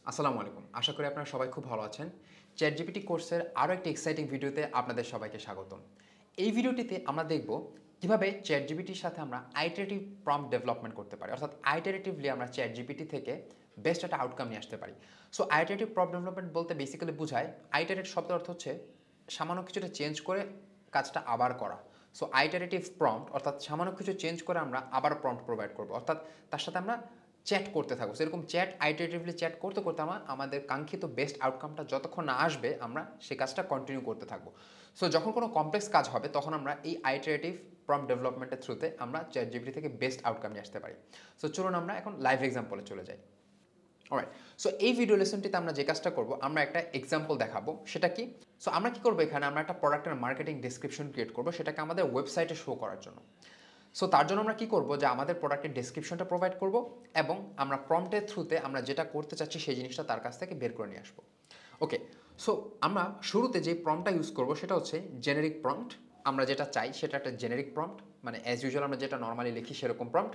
আসসালামু আলাইকুম। আশা করি আপনারা সবাই খুব ভালো আছেন। ChatGPT কোর্সের আরও একটি এক্সাইটিং ভিডিওতে আপনাদের সবাইকে স্বাগতম। এই ভিডিওটিতে আমরা দেখব কিভাবে ChatGPTর সাথে আমরা আইটারেটিভ প্রম্পট ডেভেলপমেন্ট করতে পারি। অর্থাৎ আইটারেটিভলি আমরা ChatGPT থেকে বেস্ট একটা আউটকাম নিয়ে আসতে পারি। সো আইটারেটিভ প্রম্পট ডেভেলপমেন্ট বলতে বেসিক্যালি বোঝায় আইটারেট শব্দের অর্থ হচ্ছে সামান্য কিছুটা চেঞ্জ করে কাজটা আবার করা। সো আইটারেটিভ প্রম্পট অর্থাৎ সামান্য কিছু চেঞ্জ করে আমরা আবার প্রম্পট প্রোভাইড করব। অর্থাৎ তার সাথে আমরা চ্যাট করতে থাকবো। সেরকম চ্যাট আইটারেটিভলি চ্যাট করতে করতে আমরা আমাদের কাঙ্ক্ষিত বেস্ট আউটকামটা যতক্ষণ না আসবে আমরা সেই কাজটা কন্টিনিউ করতে থাকবো। সো যখন কোনো কমপ্লেক্স কাজ হবে তখন আমরা এই আইটারেটিভ প্রম্পট ডেভেলপমেন্টের থ্রুতে আমরা ChatGPT থেকে বেস্ট আউটকাম নিয়ে আসতে পারি। সো চলুন আমরা এখন লাইভ এক্সাম্পলে চলে যাই। অলরাইট, সো এই ভিডিও লেসনটিতে আমরা যে কাজটা করব আমরা একটা এক্সাম্পল দেখাবো। সেটা কি? সো আমরা কি করবো, এখানে আমরা একটা প্রোডাক্টের মার্কেটিং ডেসক্রিপশন ক্রিয়েট করবো, সেটাকে আমাদের ওয়েবসাইটে শো করার জন্য। সো তার জন্য আমরা কি করব, যে আমাদের প্রোডাক্টের ডেসক্রিপশনটা প্রোভাইড করব এবং আমরা প্রম্পটের থ্রুতে আমরা যেটা করতে চাচ্ছি সেই জিনিসটা তার কাছ থেকে বের করে নিয়ে আসবো। ওকে, সো আমরা শুরুতে যে প্রম্পটটা ইউজ করব সেটা হচ্ছে জেনেরিক প্রম্পট। আমরা যেটা চাই সেটা একটা জেনেরিক প্রম্পট, মানে অ্যাজ ইউজুয়াল আমরা যেটা নর্মালি লিখি সেরকম প্রম্পট।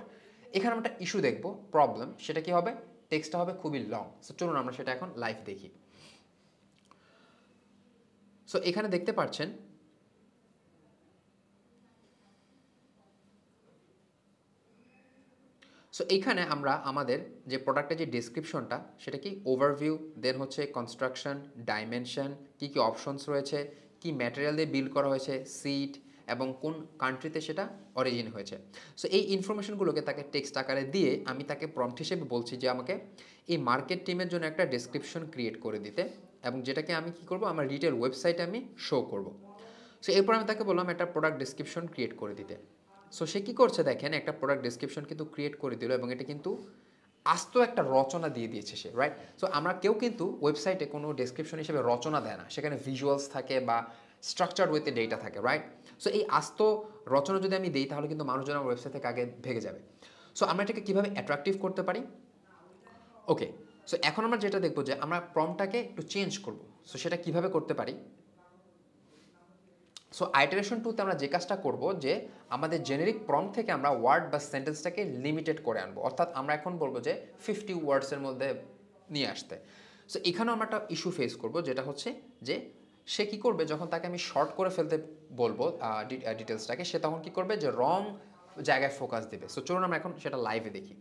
এখানে আমরা একটা ইস্যু দেখব, প্রবলেম। সেটা কি হবে? টেক্সটটা হবে খুবই লং। সো চলুন আমরা সেটা এখন লাইভ দেখি। সো এখানে দেখতে পাচ্ছেন সো এইখানে আমরা আমাদের যে প্রোডাক্টের যে ডেসক্রিপশনটা সেটা কি ওভারভিউ, দেন হচ্ছে কনস্ট্রাকশন, ডাইমেনশন, কী কী অপশনস রয়েছে, কি ম্যাটেরিয়াল দিয়ে বিল্ড করা হয়েছে, সিট, এবং কোন কান্ট্রিতে সেটা অরিজিন হয়েছে। সো এই ইনফরমেশনগুলোকে তাকে টেক্সট আকারে দিয়ে আমি তাকে প্রম্পট হিসেবে বলছি যে আমাকে এই মার্কেট টিমের জন্য একটা ডেসক্রিপশন ক্রিয়েট করে দিতে, এবং যেটাকে আমি কি করব, আমার রিটেল ওয়েবসাইটে আমি শো করব। সো এরপর আমি তাকে বললাম একটা প্রোডাক্ট ডেসক্রিপশন ক্রিয়েট করে দিতে। সো সে কী করছে দেখেন, একটা প্রোডাক্ট ডেসক্রিপশন কিন্তু ক্রিয়েট করে দিল এবং এটা কিন্তু আস্ত একটা রচনা দিয়ে দিয়েছে সে, রাইট? সো আমরা কেউ কিন্তু ওয়েবসাইটে কোনো ডেসক্রিপশন হিসেবে রচনা দেয় না, সেখানে ভিজুয়ালস থাকে বা স্ট্রাকচার্ড ওয়েতে ডেটা থাকে, রাইট? সো এই আস্ত রচনা যদি আমি দিই তাহলে কিন্তু মানুষজন আমার ওয়েবসাইট থেকে আগে ভেগে যাবে। সো আমরা এটাকে কীভাবে অ্যাট্রাকটিভ করতে পারি? ওকে, সো এখন আমরা যেটা দেখবো যে আমরা প্রম্পটটাকে একটু চেঞ্জ করব। সো সেটা কীভাবে করতে পারি? সো আইটারেশন টুতে আমরা যে কাজটা করব যে আমাদের জেনেরিক প্রম্পট থেকে আমরা ওয়ার্ড বা সেন্টেন্সটাকে লিমিটেড করে আনবো। অর্থাৎ আমরা এখন বলবো যে 50 ওয়ার্ডসের মধ্যে নিয়ে আসতে। সো এখানেও আমরা একটা ইস্যু ফেস করব, যেটা হচ্ছে যে সে কী করবে, যখন তাকে আমি শর্ট করে ফেলতে বলবো ডিটেলসটাকে, সে তখন কী করবে, যে রং জায়গায় ফোকাস দেবে। সো চলুন আমরা এখন সেটা লাইভে দেখি।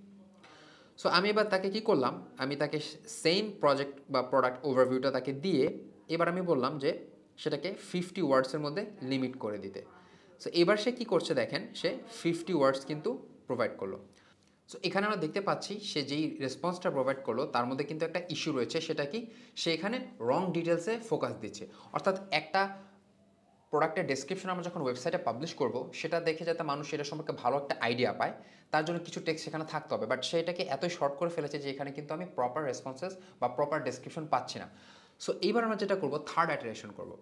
সো আমি এবার তাকে কি করলাম, আমি তাকে সেম প্রজেক্ট বা প্রোডাক্ট ওভারভিউটা তাকে দিয়ে এবার আমি বললাম যে সেটাকে 50 ওয়ার্ডসের মধ্যে লিমিট করে দিতে। সো এবার সে কী করছে দেখেন, সে 50 ওয়ার্ডস কিন্তু প্রোভাইড করলো। সো এখানে আমরা দেখতে পাচ্ছি সে যেই রেসপন্সটা প্রোভাইড করলো তার মধ্যে কিন্তু একটা ইস্যু রয়েছে। সেটা কি, সে এখানে রং ডিটেলসে ফোকাস দিচ্ছে। অর্থাৎ একটা প্রোডাক্টের ডেসক্রিপশন আমরা যখন ওয়েবসাইটে পাবলিশ করব সেটা দেখে যাতে মানুষ এটা সম্পর্কে ভালো একটা আইডিয়া পায়, তার জন্য কিছু টেক্সট সেখানে থাকতে হবে। বাট সেটাকে এতই শর্ট করে ফেলেছে যে এখানে কিন্তু আমি প্রপার রেসপন্সেস বা প্রপার ডেসক্রিপশন পাচ্ছি না। সো এইবার আমরা যেটা করব, থার্ড আইটারেশন করব।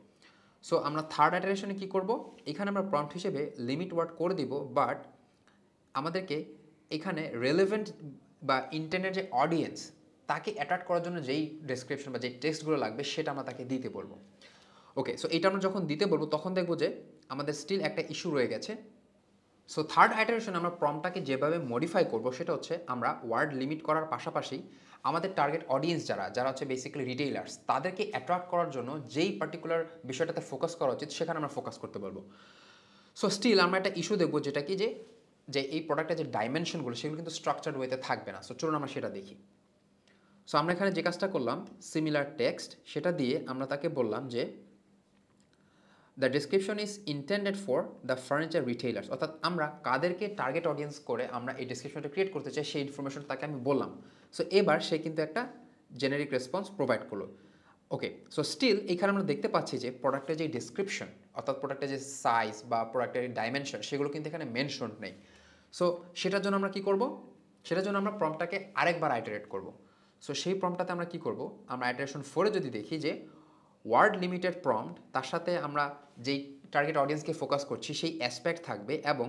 সো আমরা থার্ড আইটারেশনে কী করব, এখানে আমরা প্রম্পট হিসেবে লিমিট ওয়ার্ড করে দিব, বাট আমাদেরকে এখানে রেলেভেন্ট বা ইন্টারনেট যে অডিয়েন্স তাকে অ্যাট্রাক্ট করার জন্য যেই ডেসক্রিপশন বা যেই টেক্সটগুলো লাগবে সেটা আমরা তাকে দিতে বলবো। ওকে, সো এটা আমরা যখন দিতে বলবো তখন দেখবো যে আমাদের স্টিল একটা ইস্যু রয়ে গেছে। সো থার্ড আইটারেশন আমরা প্রম্পটটাকে যেভাবে মডিফাই করব সেটা হচ্ছে আমরা ওয়ার্ড লিমিট করার পাশাপাশি আমাদের টার্গেট অডিয়েন্স যারা হচ্ছে বেসিক্যালি রিটেইলার্স, তাদেরকে অ্যাট্রাক্ট করার জন্য যেই পার্টিকুলার বিষয়টাতে ফোকাস করা উচিত সেখানে আমরা ফোকাস করতে বলবো। সো স্টিল আমরা একটা ইস্যু দেখবো, যেটা কি যে এই প্রোডাক্টের যে ডাইমেনশনগুলো সেগুলো কিন্তু স্ট্রাকচার্ড ওয়েতে থাকবে না। সো চলুন আমরা সেটা দেখি। সো আমরা এখানে যে কাজটা করলাম, সিমিলার টেক্সট সেটা দিয়ে আমরা তাকে বললাম যে the description is intended for the furniture retailers. অর্থাৎ আমরা কাদেরকে টার্গেট অডিয়েন্স করে আমরা এই ডেসক্রিপশনটা ক্রিয়েট করতে চাই সেই ইনফরমেশন তাকে আমি বললাম। সো এবার সে কিন্তু একটা জেনেরিক রেসপন্স প্রোভাইড করলো। ওকে, সো স্টিল এখানে আমরা দেখতে পাচ্ছি যে প্রোডাক্টের যে ডেসক্রিপশন অর্থাৎ প্রোডাক্টের যে সাইজ বা প্রোডাক্টের ডাইমেনশন সেগুলো কিন্তু এখানে মেনশন নেই। সো সেটার জন্য আমরা কী করব, সেটার জন্য আমরা প্রম্পটটাকে আরেকবার আইটারেট করব। সো সেই প্রম্পটটাতে আমরা কী করব, আমরা আইটারেশন 4-এ যদি দেখি যে ওয়ার্ড লিমিটেড প্রম্পট, তার সাথে আমরা যেই টার্গেট অডিয়েন্সকে ফোকাস করছি সেই অ্যাসপেক্ট থাকবে এবং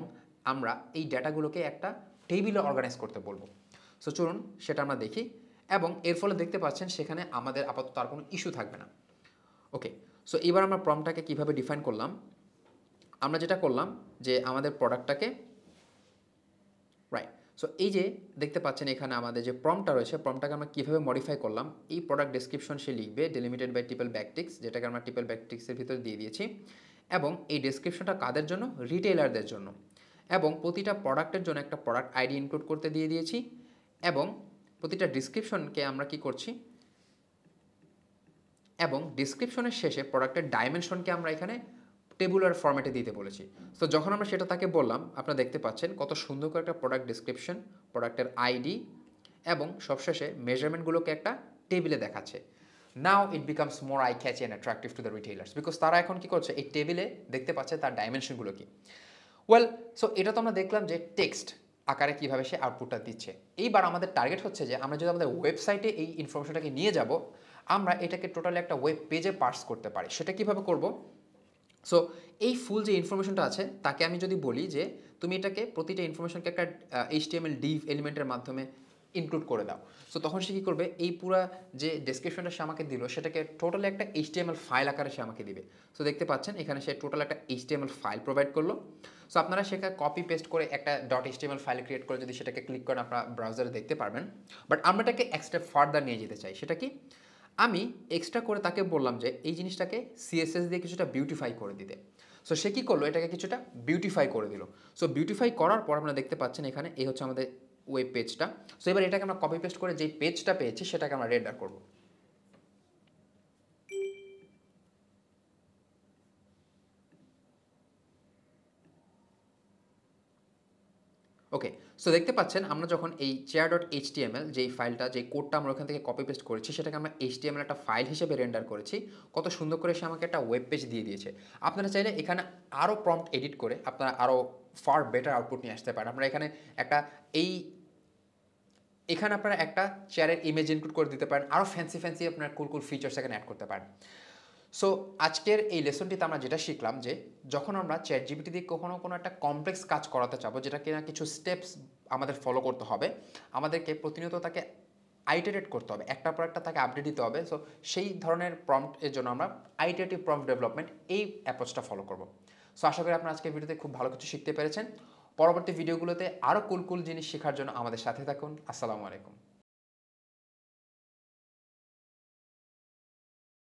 আমরা এই ডেটাগুলোকে একটা টেবিলে অর্গানাইজ করতে বলবো। সো চলুন সেটা আমরা দেখি এবং এর ফলে দেখতে পাচ্ছেন সেখানে আমাদের আপাতত আর কোনো ইস্যু থাকবে না। ওকে, সো এবার আমরা প্রম্পটটাকে কীভাবে ডিফাইন করলাম, আমরা যেটা করলাম যে আমাদের প্রোডাক্টটাকে রাইট। সো এই যে দেখতে পাচ্ছেন এখানে আমাদের যে প্রম্পটটা রয়েছে, প্রম্পটটাকে আমরা কীভাবে মডিফাই করলাম, এই প্রোডাক্ট ডেসক্রিপশন সে লিখবে ডেলিমিটেড বাই ট্রিপল ব্যাকটিক্স, যেটাকে আমরা ট্রিপল ব্যাকটিক্সের ভিতরে দিয়ে দিয়েছি। এবং এই ডেসক্রিপশনটা কাদের জন্য? রিটেইলারদের জন্য। এবং প্রতিটা প্রোডাক্টের জন্য একটা প্রোডাক্ট আইডি ইনক্লুড করতে দিয়ে দিয়েছি। এবং প্রতিটা ডিসক্রিপশনকে আমরা কি করছি, এবং ডিসক্রিপশনের শেষে প্রোডাক্টের ডাইমেনশনকে আমরা এখানে টেবুলার ফরম্যাটে দিতে বলেছি। তো যখন আমরা সেটা তাকে বললাম, আপনারা দেখতে পাচ্ছেন কত সুন্দর করে একটা প্রোডাক্ট ডিসক্রিপশন, প্রোডাক্টের আইডি এবং সবশেষে মেজারমেন্টগুলোকে একটা টেবিলে দেখাচ্ছে। Now it becomes more eye catchy and attractive to the retailers, because তারা এখন কি করছে, এই টেবিলে দেখতে পাচ্ছে তার ডাইমেনশনগুলো কি। ওয়েল, সো এটা তো আমরা দেখলাম যে টেক্সট আকারে কীভাবে সে আউটপুটটা দিচ্ছে। এইবার আমাদের টার্গেট হচ্ছে যে আমরা যদি আমাদের ওয়েবসাইটে এই ইনফরমেশনটাকে নিয়ে যাব, আমরা এটাকে টোটালি একটা ওয়েব পেজে পার্স করতে পারি। সেটা কীভাবে করব? সো এই ফুল যে ইনফরমেশনটা আছে তাকে আমি যদি বলি যে তুমি এটাকে প্রতিটা ইনফরমেশনকে একটা HTML ডিভ এলিমেন্টের মাধ্যমে ইনক্লুড করে দাও। সো তখন সে কী করবে, এই পুরা যে ডেসক্রিপশনটা সে আমাকে দিল সেটাকে টোটালি একটা HTML ফাইল আকারে সে আমাকে দিবে। সো দেখতে পাচ্ছেন এখানে সে টোটাল একটা HTML ফাইল প্রোভাইড করলো। সো আপনারা সেখানে কপি পেস্ট করে একটা .html ফাইল ক্রিয়েট করে যদি সেটাকে ক্লিক করেন আপনারা ব্রাউজারে দেখতে পারবেন। বাট আমরা এটাকে এক স্টেপ ফার্দার নিয়ে যেতে চাই। সেটা কি, আমি এক্সট্রা করে তাকে বললাম যে এই জিনিসটাকে CSS দিয়ে কিছুটা বিউটিফাই করে দিতে। সো সে কী করলো, এটাকে কিছুটা বিউটিফাই করে দিল। সো বিউটিফাই করার পর আপনারা দেখতে পাচ্ছেন এখানে এই হচ্ছে আমাদের ওয়েব পেজটা। সো এবার এটাকে আমরা কপি পেস্ট করে যেই পেজটা পেয়েছি সেটাকে আমরা রেন্ডার করব। ওকে, সো দেখতে পাচ্ছেন আমরা যখন এই chair.html যেই ফাইলটা, যেই কোডটা আমরা ওখান থেকে কপি পেস্ট করেছি সেটাকে আমরা HTML একটা ফাইল হিসেবে রেন্ডার করেছি। কত সুন্দর করে সে আমাকে একটা ওয়েব পেজ দিয়ে দিয়েছে। আপনারা চাইলে এখানে আরও প্রম্পট এডিট করে আপনারা আরও ফার বেটার আউটপুট নিয়ে আসতে পারেন। আমরা এখানে একটা এখানে আপনারা একটা চেয়ারের ইমেজ ইনক্লুড করে দিতে পারেন, আরও ফ্যান্সি আপনার কুল ফিচার্স এখানে অ্যাড করতে পারেন। সো আজকের এই লেসনটিতে আমরা যেটা শিখলাম যে যখন আমরা ChatGPT দিয়ে কোনো একটা কমপ্লেক্স কাজ করাতে চাবো, যেটা কিনা কিছু স্টেপস আমাদের ফলো করতে হবে, আমাদেরকে প্রতিনিয়ত তাকে আইটারেট করতে হবে, একটা পর একটা তাকে আপডেট দিতে হবে। সো সেই ধরনের প্রম্পট এর জন্য আমরা আইটারেটিভ প্রম্পট ডেভেলপমেন্ট এই অ্যাপ্রোচটা ফলো করব। সো আশা করি আপনারা আজকের ভিডিওতে খুব ভালো কিছু শিখতে পেরেছেন। পরবর্তী ভিডিওগুলোতে আরও কুল জিনিস শেখার জন্য আমাদের সাথে থাকুন। আসসালামু আলাইকুম।